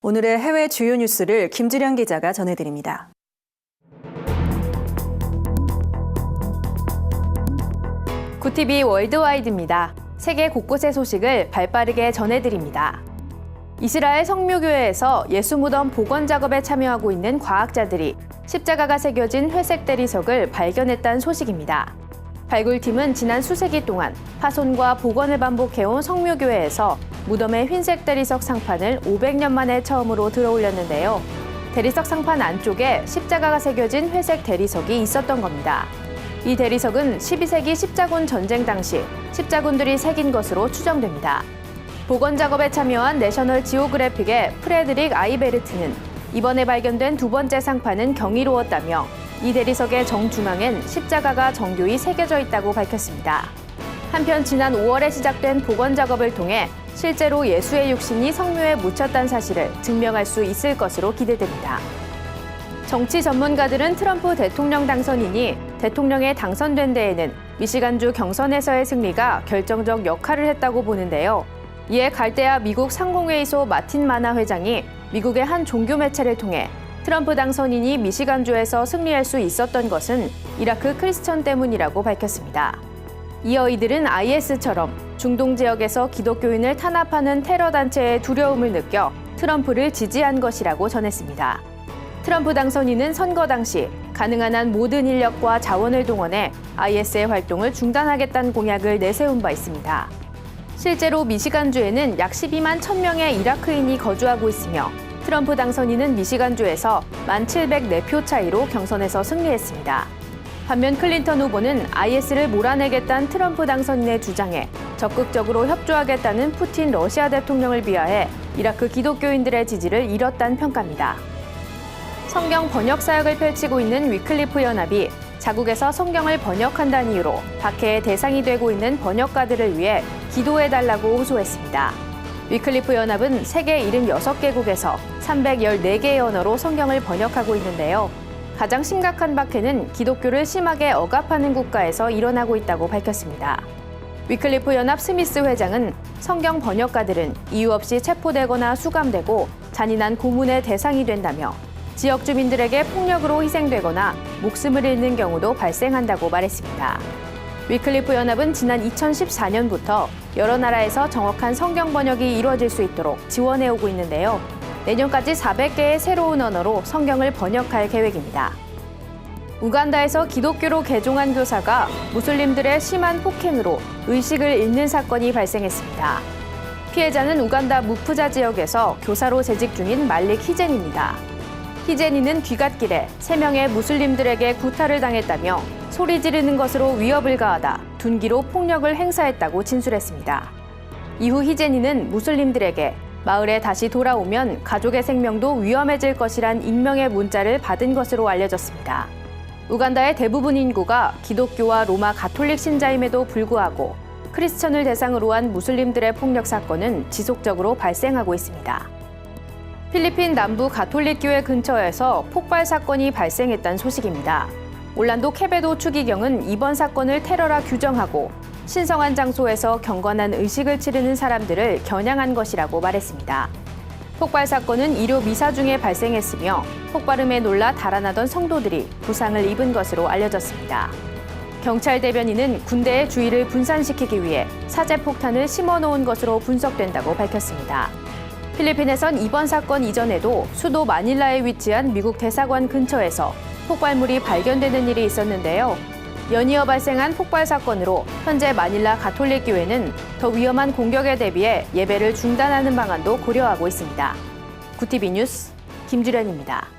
오늘의 해외 주요 뉴스를 김주량 기자가 전해드립니다. 구티비 월드와이드입니다. 세계 곳곳의 소식을 발빠르게 전해드립니다. 이스라엘 성묘교회에서 예수 무덤 복원 작업에 참여하고 있는 과학자들이 십자가가 새겨진 회색 대리석을 발견했다는 소식입니다. 발굴팀은 지난 수세기 동안 파손과 복원을 반복해온 성묘교회에서 무덤의 흰색 대리석 상판을 500년 만에 처음으로 들어올렸는데요. 대리석 상판 안쪽에 십자가가 새겨진 회색 대리석이 있었던 겁니다. 이 대리석은 12세기 십자군 전쟁 당시 십자군들이 새긴 것으로 추정됩니다. 복원 작업에 참여한 내셔널 지오그래픽의 프레드릭 아이베르트는 이번에 발견된 두 번째 상판은 경이로웠다며 이 대리석의 정중앙엔 십자가가 정교히 새겨져 있다고 밝혔습니다. 한편 지난 5월에 시작된 복원 작업을 통해 실제로 예수의 육신이 성묘에 묻혔다는 사실을 증명할 수 있을 것으로 기대됩니다. 정치 전문가들은 트럼프 대통령 당선인이 대통령에 당선된 데에는 미시간주 경선에서의 승리가 결정적 역할을 했다고 보는데요. 이에 갈대아 미국 상공회의소 마틴 마나 회장이 미국의 한 종교 매체를 통해 트럼프 당선인이 미시간주에서 승리할 수 있었던 것은 이라크 크리스천 때문이라고 밝혔습니다. 이어 이들은 IS처럼 중동 지역에서 기독교인을 탄압하는 테러 단체의 두려움을 느껴 트럼프를 지지한 것이라고 전했습니다. 트럼프 당선인은 선거 당시 가능한 한 모든 인력과 자원을 동원해 IS의 활동을 중단하겠다는 공약을 내세운 바 있습니다. 실제로 미시간주에는 약 12만 1,000명의 이라크인이 거주하고 있으며 트럼프 당선인은 미시간주에서 1,704표 차이로 경선에서 승리했습니다. 반면 클린턴 후보는 IS를 몰아내겠다는 트럼프 당선인의 주장에 적극적으로 협조하겠다는 푸틴 러시아 대통령을 비하해 이라크 기독교인들의 지지를 잃었다는 평가입니다. 성경 번역 사역을 펼치고 있는 위클리프 연합이 자국에서 성경을 번역한다는 이유로 박해의 대상이 되고 있는 번역가들을 위해 기도해달라고 호소했습니다. 위클리프 연합은 세계 76개국에서 314개의 언어로 성경을 번역하고 있는데요. 가장 심각한 박해는 기독교를 심하게 억압하는 국가에서 일어나고 있다고 밝혔습니다. 위클리프 연합 스미스 회장은 성경 번역가들은 이유 없이 체포되거나 수감되고 잔인한 고문의 대상이 된다며 지역 주민들에게 폭력으로 희생되거나 목숨을 잃는 경우도 발생한다고 말했습니다. 위클리프 연합은 지난 2014년부터 여러 나라에서 정확한 성경 번역이 이루어질 수 있도록 지원해오고 있는데요. 내년까지 400개의 새로운 언어로 성경을 번역할 계획입니다. 우간다에서 기독교로 개종한 교사가 무슬림들의 심한 폭행으로 의식을 잃는 사건이 발생했습니다. 피해자는 우간다 무프자 지역에서 교사로 재직 중인 말릭 히젠입니다. 히제니는 귀갓길에 3명의 무슬림들에게 구타를 당했다며 소리 지르는 것으로 위협을 가하다 둔기로 폭력을 행사했다고 진술했습니다. 이후 히제니는 무슬림들에게 마을에 다시 돌아오면 가족의 생명도 위험해질 것이란 익명의 문자를 받은 것으로 알려졌습니다. 우간다의 대부분 인구가 기독교와 로마 가톨릭 신자임에도 불구하고 크리스천을 대상으로 한 무슬림들의 폭력 사건은 지속적으로 발생하고 있습니다. 필리핀 남부 가톨릭 교회 근처에서 폭발 사건이 발생했다는 소식입니다. 올란도 케베도 추기경은 이번 사건을 테러라 규정하고 신성한 장소에서 경건한 의식을 치르는 사람들을 겨냥한 것이라고 말했습니다. 폭발 사건은 일요 미사 중에 발생했으며 폭발음에 놀라 달아나던 성도들이 부상을 입은 것으로 알려졌습니다. 경찰 대변인은 군대의 주의를 분산시키기 위해 사제폭탄을 심어놓은 것으로 분석된다고 밝혔습니다. 필리핀에선 이번 사건 이전에도 수도 마닐라에 위치한 미국 대사관 근처에서 폭발물이 발견되는 일이 있었는데요. 연이어 발생한 폭발 사건으로 현재 마닐라 가톨릭 교회는 더 위험한 공격에 대비해 예배를 중단하는 방안도 고려하고 있습니다. 구티비 뉴스 김주련입니다.